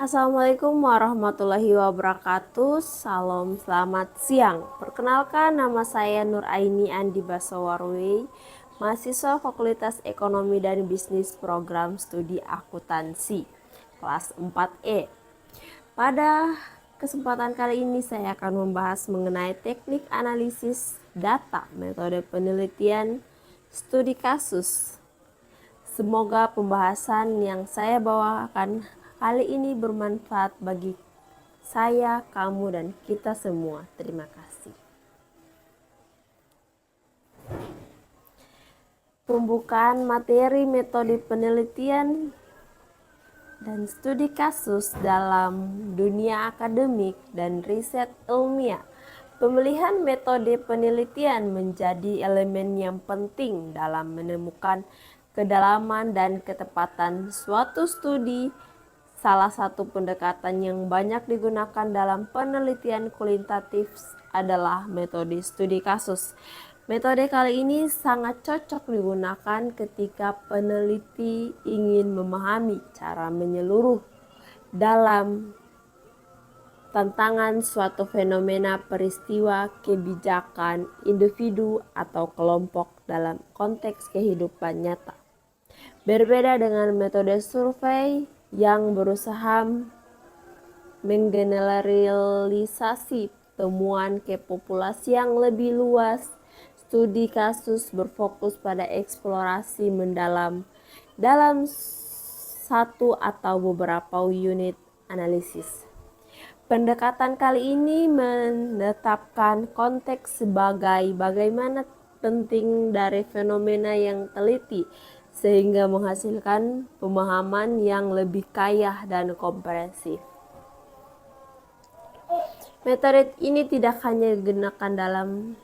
Assalamualaikum warahmatullahi wabarakatuh. Salam selamat siang. Perkenalkan, nama saya Nur Aini Andi Basawarwi, mahasiswa Fakultas Ekonomi dan Bisnis Program Studi Akuntansi kelas 4E. Pada kesempatan kali ini saya akan membahas mengenai teknik analisis data, metode penelitian, studi kasus. Semoga pembahasan yang saya bawakan kali ini bermanfaat bagi saya, kamu, dan kita semua. Terima kasih. Pembukaan materi metode penelitian dan studi kasus dalam dunia akademik dan riset ilmiah. Pemilihan metode penelitian menjadi elemen yang penting dalam menemukan kedalaman dan ketepatan suatu studi. Salah satu pendekatan yang banyak digunakan dalam penelitian kualitatif adalah metode studi kasus. Metode kali ini sangat cocok digunakan ketika peneliti ingin memahami cara menyeluruh dalam tantangan suatu fenomena, peristiwa, kebijakan, individu, atau kelompok dalam konteks kehidupan nyata. Berbeda dengan metode survei yang berusaha menggeneralisasi temuan ke populasi yang lebih luas, studi kasus berfokus pada eksplorasi mendalam dalam satu atau beberapa unit analisis. Pendekatan kali ini menetapkan konteks sebagai bagaimana penting dari fenomena yang teliti, sehingga menghasilkan pemahaman yang lebih kaya dan komprehensif. Metode ini tidak hanya digunakan dalam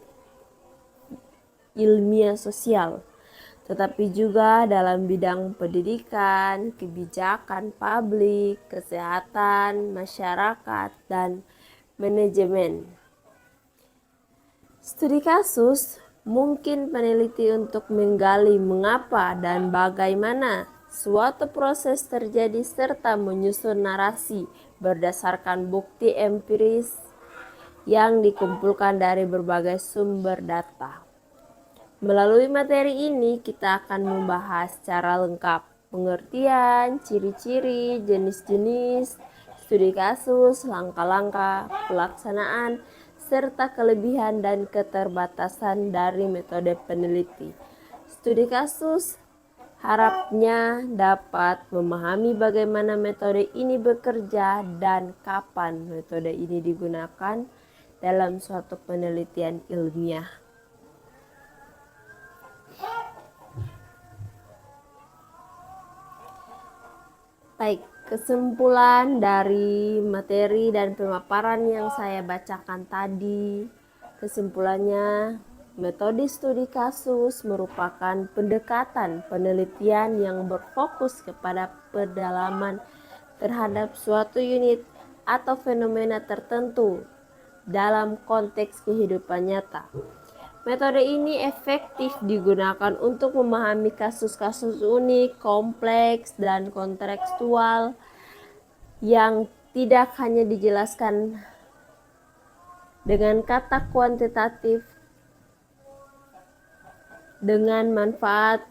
ilmiah sosial, tetapi juga dalam bidang pendidikan, kebijakan publik, kesehatan, masyarakat, dan manajemen. Studi kasus mungkin peneliti untuk menggali mengapa dan bagaimana suatu proses terjadi serta menyusun narasi berdasarkan bukti empiris yang dikumpulkan dari berbagai sumber data. Melalui materi ini kita akan membahas secara lengkap pengertian, ciri-ciri, jenis-jenis studi kasus, langkah-langkah pelaksanaan, serta kelebihan dan keterbatasan dari metode peneliti. Studi kasus harapnya dapat memahami bagaimana metode ini bekerja dan kapan metode ini digunakan dalam suatu penelitian ilmiah. Baik, kesimpulan dari materi dan pemaparan yang saya bacakan tadi, kesimpulannya, metode studi kasus merupakan pendekatan penelitian yang berfokus kepada pendalaman terhadap suatu unit atau fenomena tertentu dalam konteks kehidupan nyata. Metode ini efektif digunakan untuk memahami kasus-kasus unik, kompleks, dan kontekstual yang tidak hanya dijelaskan dengan kata kuantitatif. Dengan manfaat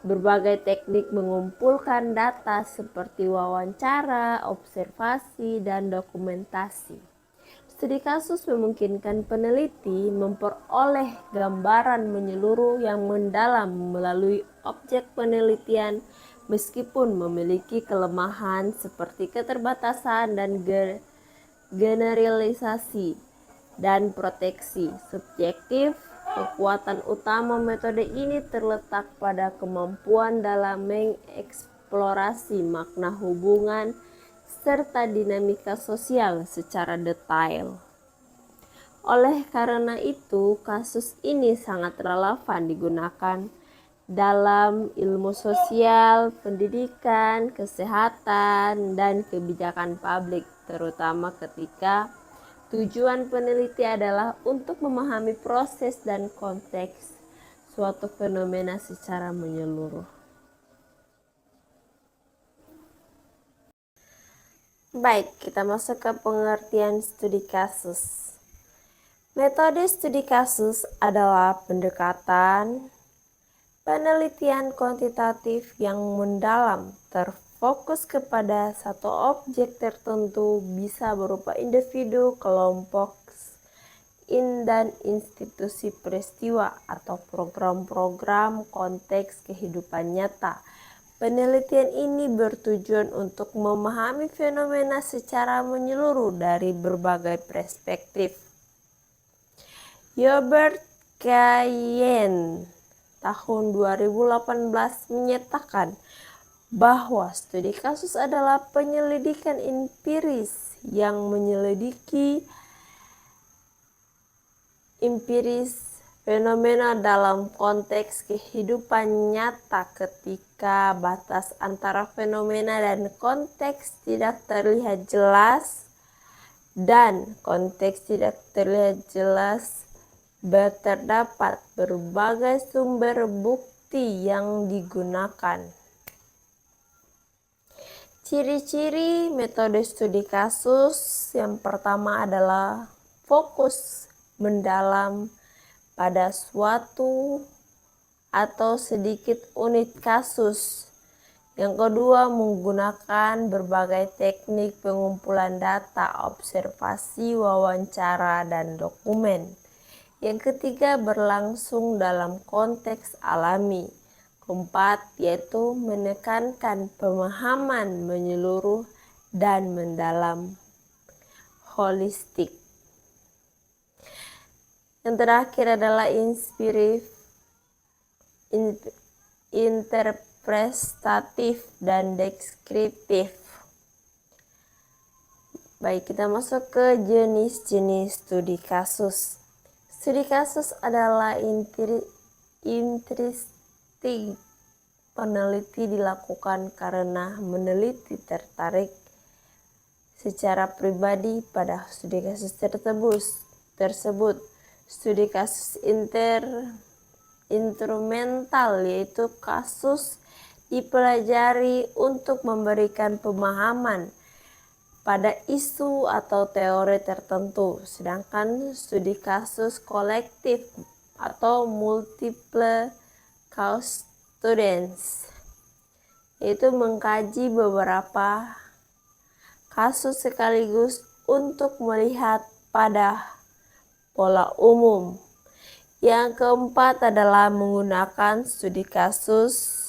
berbagai teknik mengumpulkan data seperti wawancara, observasi, dan dokumentasi. Studi kasus memungkinkan peneliti memperoleh gambaran menyeluruh yang mendalam melalui objek penelitian, meskipun memiliki kelemahan seperti keterbatasan dan generalisasi dan proteksi subjektif. Kekuatan utama metode ini terletak pada kemampuan dalam mengeksplorasi makna hubungan serta dinamika sosial secara detail. Oleh karena itu, kasus ini sangat relevan digunakan dalam ilmu sosial, pendidikan, kesehatan, dan kebijakan publik, terutama ketika tujuan peneliti adalah untuk memahami proses dan konteks suatu fenomena secara menyeluruh. Baik, kita masuk ke pengertian studi kasus. Metode studi kasus adalah pendekatan penelitian kuantitatif yang mendalam, terfokus kepada satu objek tertentu, bisa berupa individu, kelompok, dan institusi peristiwa atau program-program konteks kehidupan nyata. Penelitian ini bertujuan untuk memahami fenomena secara menyeluruh dari berbagai perspektif. Robert Kayen tahun 2018 menyatakan bahwa studi kasus adalah penyelidikan empiris yang menyelidiki fenomena dalam konteks kehidupan nyata ketika batas antara fenomena dan konteks tidak terlihat jelas terdapat berbagai sumber bukti yang digunakan. Ciri-ciri metode studi kasus yang pertama adalah fokus mendalam pada suatu atau sedikit unit kasus. Yang kedua, menggunakan berbagai teknik pengumpulan data, observasi, wawancara, dan dokumen. Yang ketiga, berlangsung dalam konteks alami. Keempat, yaitu menekankan pemahaman menyeluruh dan mendalam, holistik. Yang terakhir adalah interpretatif dan deskriptif. Baik, kita masuk ke jenis-jenis studi kasus. Studi kasus adalah intrinsik peneliti dilakukan karena meneliti tertarik secara pribadi pada studi kasus tersebut. Studi kasus instrumental, yaitu kasus dipelajari untuk memberikan pemahaman pada isu atau teori tertentu, sedangkan studi kasus kolektif atau multiple cause studies, yaitu mengkaji beberapa kasus sekaligus untuk melihat pada pola umum. Yang keempat adalah menggunakan studi kasus,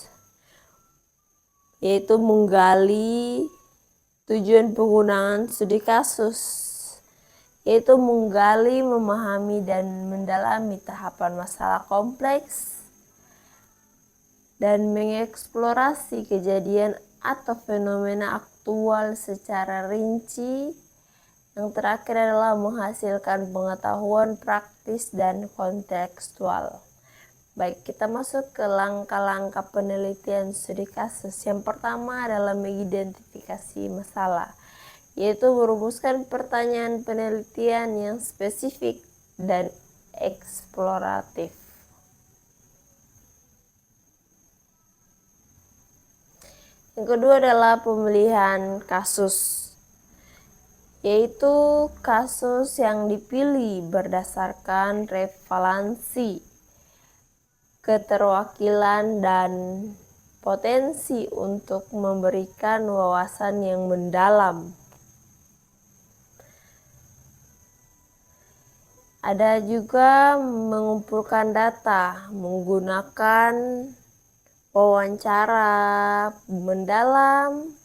yaitu menggali tujuan penggunaan studi kasus, yaitu menggali, memahami, dan mendalami tahapan masalah kompleks dan mengeksplorasi kejadian atau fenomena aktual secara rinci. Yang terakhir adalah menghasilkan pengetahuan praktis dan kontekstual. Baik, kita masuk ke langkah-langkah penelitian studi kasus. Yang pertama adalah mengidentifikasi masalah, yaitu merumuskan pertanyaan penelitian yang spesifik dan eksploratif. Yang kedua adalah pemilihan kasus, yaitu kasus yang dipilih berdasarkan revalensi, keterwakilan, dan potensi untuk memberikan wawasan yang mendalam. Ada juga mengumpulkan data menggunakan wawancara mendalam,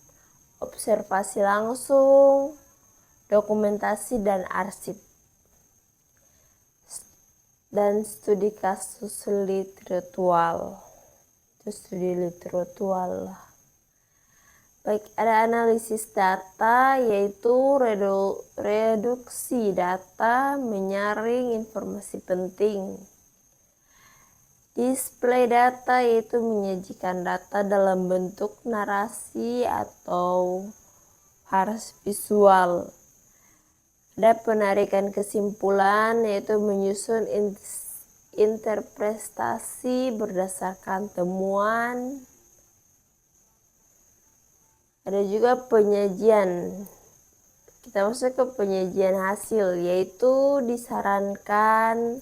observasi langsung, dokumentasi, dan arsip. Dan studi kasus literatural, itu studi literatural. Baik, ada analisis data, yaitu reduksi data, menyaring informasi penting. Display data, yaitu menyajikan data dalam bentuk narasi atau harus visual. Ada penarikan kesimpulan, yaitu menyusun interpretasi berdasarkan temuan. Ada juga penyajian Kita masuk ke penyajian hasil, yaitu disarankan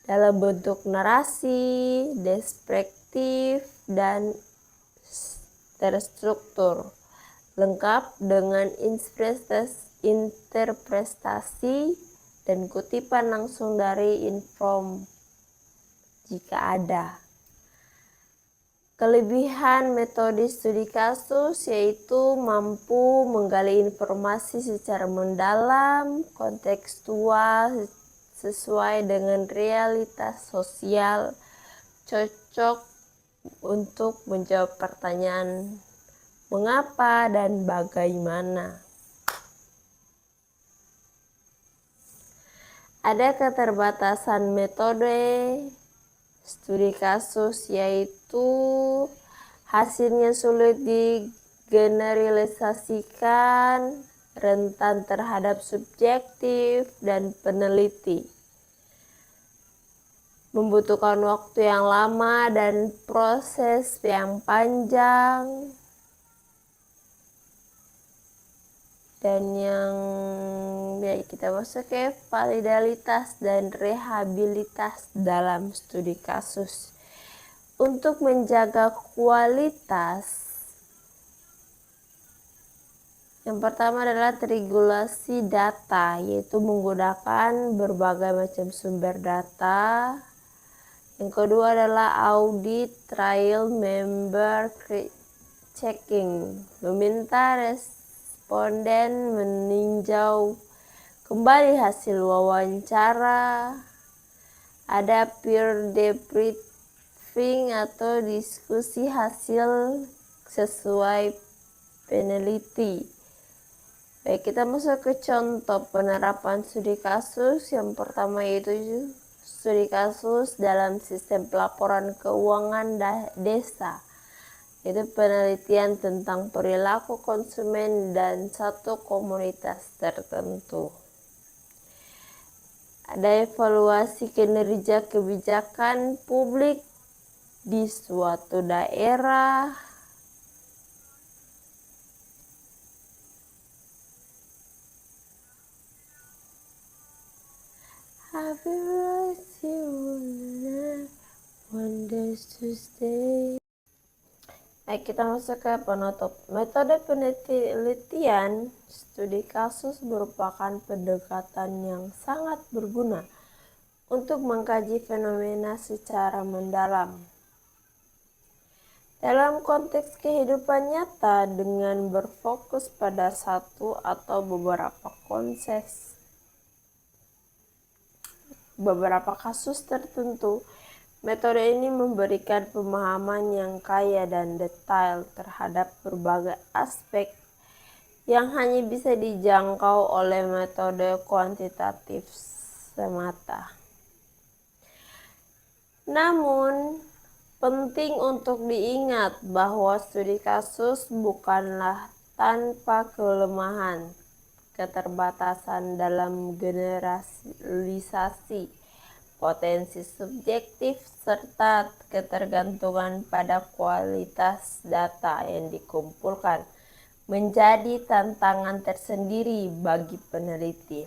dalam bentuk narasi, deskriptif, dan terstruktur, lengkap dengan interpretasi dan kutipan langsung dari inform jika ada. Kelebihan metode studi kasus yaitu mampu menggali informasi secara mendalam, kontekstual, sesuai dengan realitas sosial, cocok untuk menjawab pertanyaan mengapa dan bagaimana. Ada keterbatasan metode studi kasus, yaitu hasilnya sulit digeneralisasikan, rentan terhadap subjektif dan peneliti, membutuhkan waktu yang lama dan proses yang panjang, dan yang kita masuk ke validalitas dan rehabilitas dalam studi kasus. Untuk menjaga kualitas, yang pertama adalah regulasi data, yaitu menggunakan berbagai macam sumber data. Yang kedua adalah audit, trial, member checking, meminta responden meninjau kembali hasil wawancara. Ada peer debriefing atau diskusi hasil sesuai peneliti. Baik, kita masuk ke contoh penerapan studi kasus. Yang pertama yaitu studi kasus dalam sistem pelaporan keuangan desa. Itu penelitian tentang perilaku konsumen dan satu komunitas tertentu. Ada evaluasi kinerja kebijakan publik di suatu daerah. Happy birthday, one day to stay. Baik, kita masuk ke penutup. Metode penelitian studi kasus merupakan pendekatan yang sangat berguna untuk mengkaji fenomena secara mendalam. Dalam konteks kehidupan nyata, dengan berfokus pada satu atau beberapa kasus tertentu, metode ini memberikan pemahaman yang kaya dan detail terhadap berbagai aspek yang hanya bisa dijangkau oleh metode kuantitatif semata. Namun, penting untuk diingat bahwa studi kasus bukanlah tanpa kelemahan, keterbatasan dalam generalisasi, potensi subjektif, serta ketergantungan pada kualitas data yang dikumpulkan menjadi tantangan tersendiri bagi peneliti.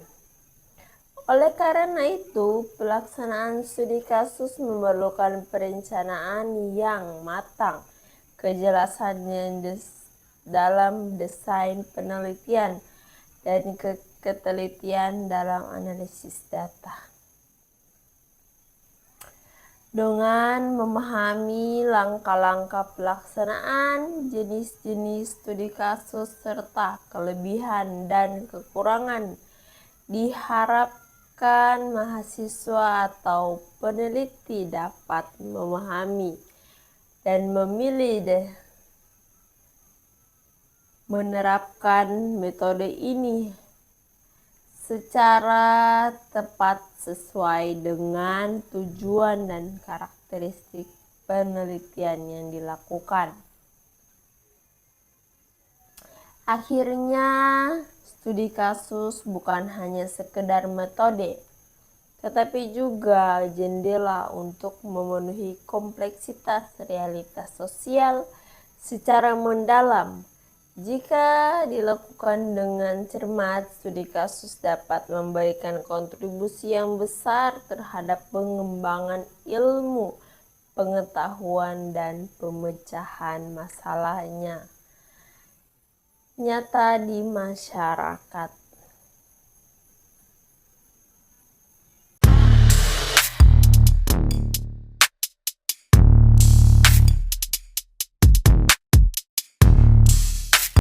Oleh karena itu, pelaksanaan studi kasus memerlukan perencanaan yang matang, kejelasan dalam desain penelitian, dan ketelitian dalam analisis data. Dengan memahami langkah-langkah pelaksanaan, jenis-jenis studi kasus, serta kelebihan dan kekurangan, diharapkan mahasiswa atau peneliti dapat memahami dan menerapkan metode ini secara tepat sesuai dengan tujuan dan karakteristik penelitian yang dilakukan. Akhirnya, studi kasus bukan hanya sekedar metode, tetapi juga jendela untuk memenuhi kompleksitas realitas sosial secara mendalam Jika dilakukan dengan cermat, studi kasus dapat memberikan kontribusi yang besar terhadap pengembangan ilmu, pengetahuan, dan pemecahan masalahnya nyata di masyarakat.